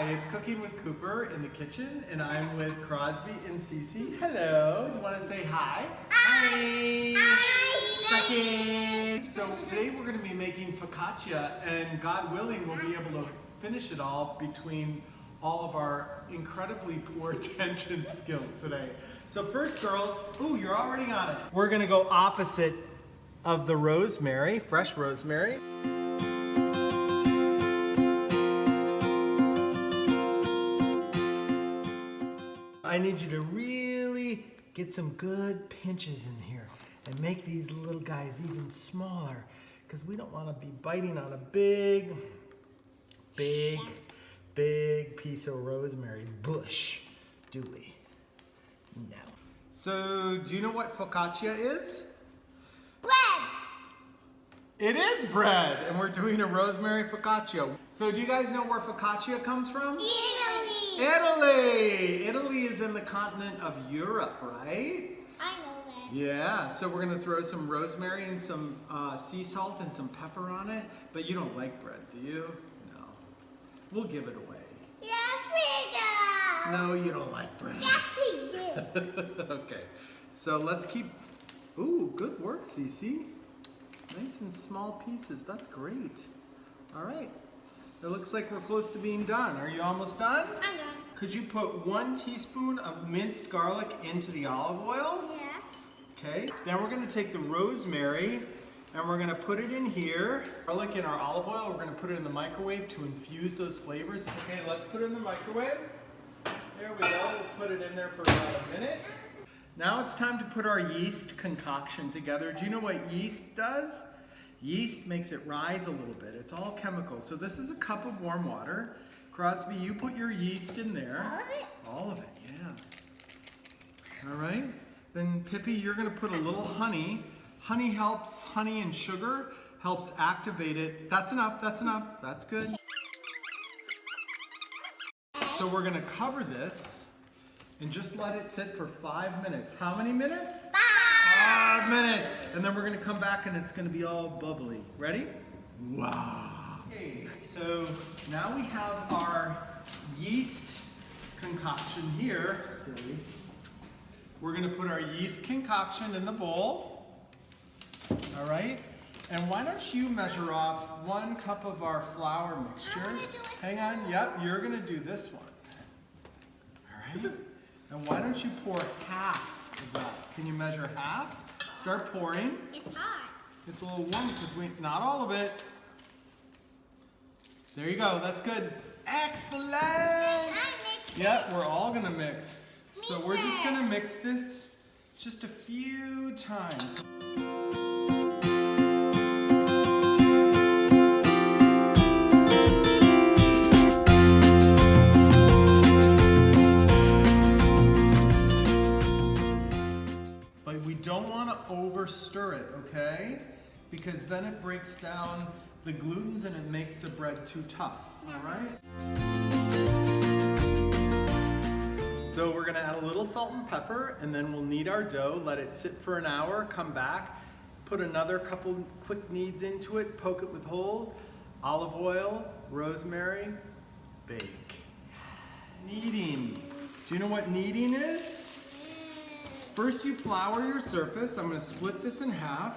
Hi, it's Cooking with Cooper in the kitchen, and I'm with Crosby and CC. Hello. Do you want to say hi? Hi. Hi. Second. So today we're going to be making focaccia, and God willing, we'll be able to finish it all between all of our incredibly poor attention skills today. So first, girls, ooh, you're already on it. We're going to go opposite of the rosemary, fresh rosemary. I need you to really get some good pinches in here and make these little guys even smaller, because we don't want to be biting on a big piece of rosemary bush, do we? No. So, do you know what focaccia is? Bread! It is bread, and we're doing a rosemary focaccia. So, do you guys know where focaccia comes from? Italy! Italy! Italy is in the continent of Europe, right? I know that. Yeah, so we're gonna throw some rosemary and some sea salt and some pepper on it, but you don't like bread, do you? No. We'll give it away. Yes, we do! No, you don't like bread. Yes, we do! Okay, so let's keep, ooh, good work, Cece. Nice and small pieces, that's great. All right, it looks like we're close to being done. Are you almost done? I'm done. Could you put 1 teaspoon of minced garlic into the olive oil? Yeah. Okay, then we're gonna take the rosemary and we're gonna put it in here. Garlic in our olive oil, we're gonna put it in the microwave to infuse those flavors. Okay, let's put it in the microwave. There we go, we'll put it in there for about a minute. Now it's time to put our yeast concoction together. Do you know what yeast does? Yeast makes it rise a little bit. It's all chemical. So this is a cup of warm water. Crosby, you put your yeast in there. All of it? All of it, yeah. All right. Then Pippi, you're gonna put a little honey. Honey and sugar helps activate it. That's enough, that's good. So we're gonna cover this and just let it sit for 5 minutes. How many minutes? 5 minutes. And then we're gonna come back and it's gonna be all bubbly. Ready? Wow. Okay, so now we have our yeast concoction here. Silly. We're gonna put our yeast concoction in the bowl. All right? And why don't you measure off 1 cup of our flour mixture. Hang on, yep, you're gonna do this one. All right? And why don't you pour half of that? Can you measure half? Start pouring. It's hot. It's a little warm because not all of it. There you go, that's good. Excellent! Yep, we're all gonna mix. So we're just gonna mix this just a few times. But we don't want to over stir it, okay? Because then it breaks down the glutens and it makes the bread too tough, all right? So we're gonna add a little salt and pepper, and then we'll knead our dough, let it sit for an hour, come back, put another couple quick kneads into it, poke it with holes, olive oil, rosemary, bake. Kneading. Do you know what kneading is? First you flour your surface. I'm gonna split this in half.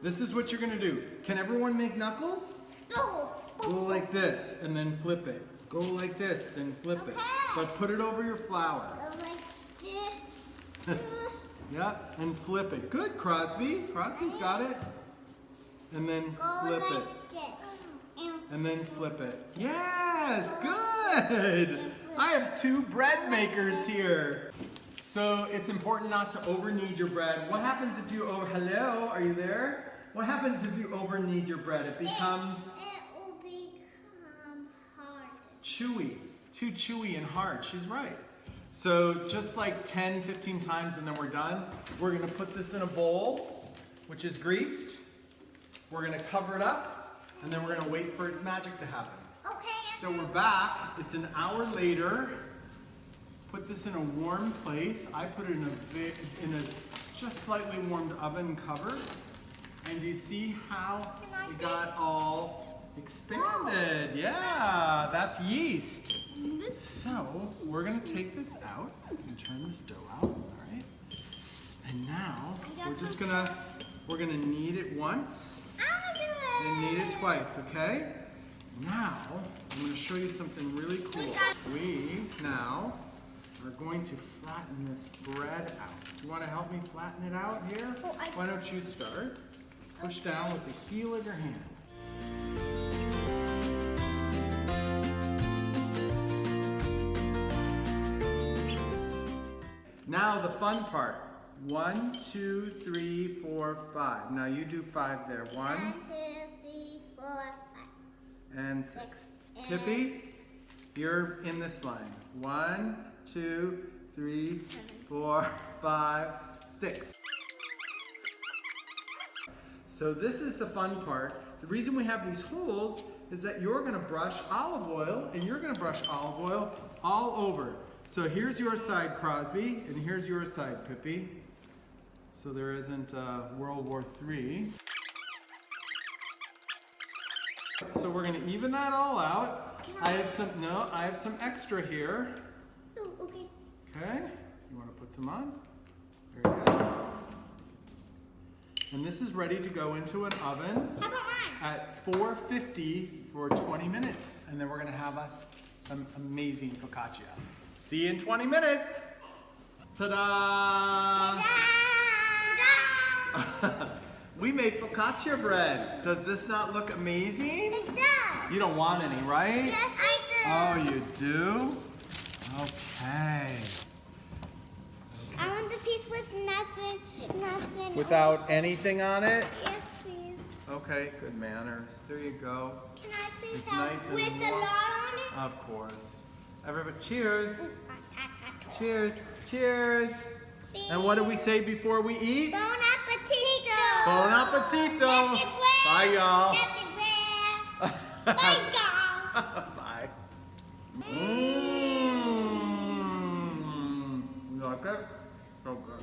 This is what you're gonna do. Can everyone make knuckles? Go! Go like this and then flip it. Go like this, then flip it. But put it over your flour. Go like this. Yep, and flip it. Good, Crosby. Crosby's got it. And then flip Go it. like this. And then flip it. Yes, good. I have 2 bread makers here. So it's important not to over knead your bread. What happens if you hello, are you there? What happens if you over knead your bread? It becomes It will become hard. chewy, too chewy and hard. She's right. So just like 10, 15 times and then we're done. We're gonna put this in a bowl, which is greased. We're gonna cover it up and then we're gonna wait for its magic to happen. Okay. So we're back, it's an hour later. Put this in a warm place. I put it in a just slightly warmed oven cover. And you see how it got all expanded. Yeah, that's yeast. So we're gonna take this out and turn this dough out, all right? And now we're gonna knead it once and knead it twice, okay? Now I'm gonna show you something really cool. We now are going to flatten this bread out. You wanna help me flatten it out here? Why don't you start? Push down with the heel of your hand. Now the fun part. 1, 2, 3, 4, 5. Now you do 5 there. 1, 1, 2, 3, 4, 5. and 6. Pippi, you're in this line. 1, 2, 3, 4, 5, 6. So this is the fun part. The reason we have these holes is that you're gonna brush olive oil and you're gonna brush olive oil all over. So here's your side, Crosby, and here's your side, Pippi. So there isn't World War III. So we're gonna even that all out. I have some extra here. Oh, okay. Okay, you wanna put some on? There you go. And this is ready to go into an oven How about mine? at 450 for 20 minutes. And then we're gonna have us some amazing focaccia. See you in 20 minutes. Ta-da! Ta-da! We made focaccia bread. Does this not look amazing? It does. You don't want any, right? Yes, I do. Oh, you do? Okay. I want the piece with nothing. Without anything on it? Yes, please. Okay, good manners. There you go. Can I please It's have nice and with a warm. lot on it? Of course. Everybody, cheers. Cheers. Cheers. Cheers. And what do we say before we eat? Bon appetito. Bon appetito. Bye, y'all. Bye, y'all. Bye. You like it? So good.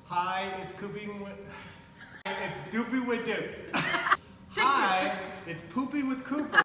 Hi, it's Cooking with... It's Doopy with Doop. Hi, it's Poopy with Cooper.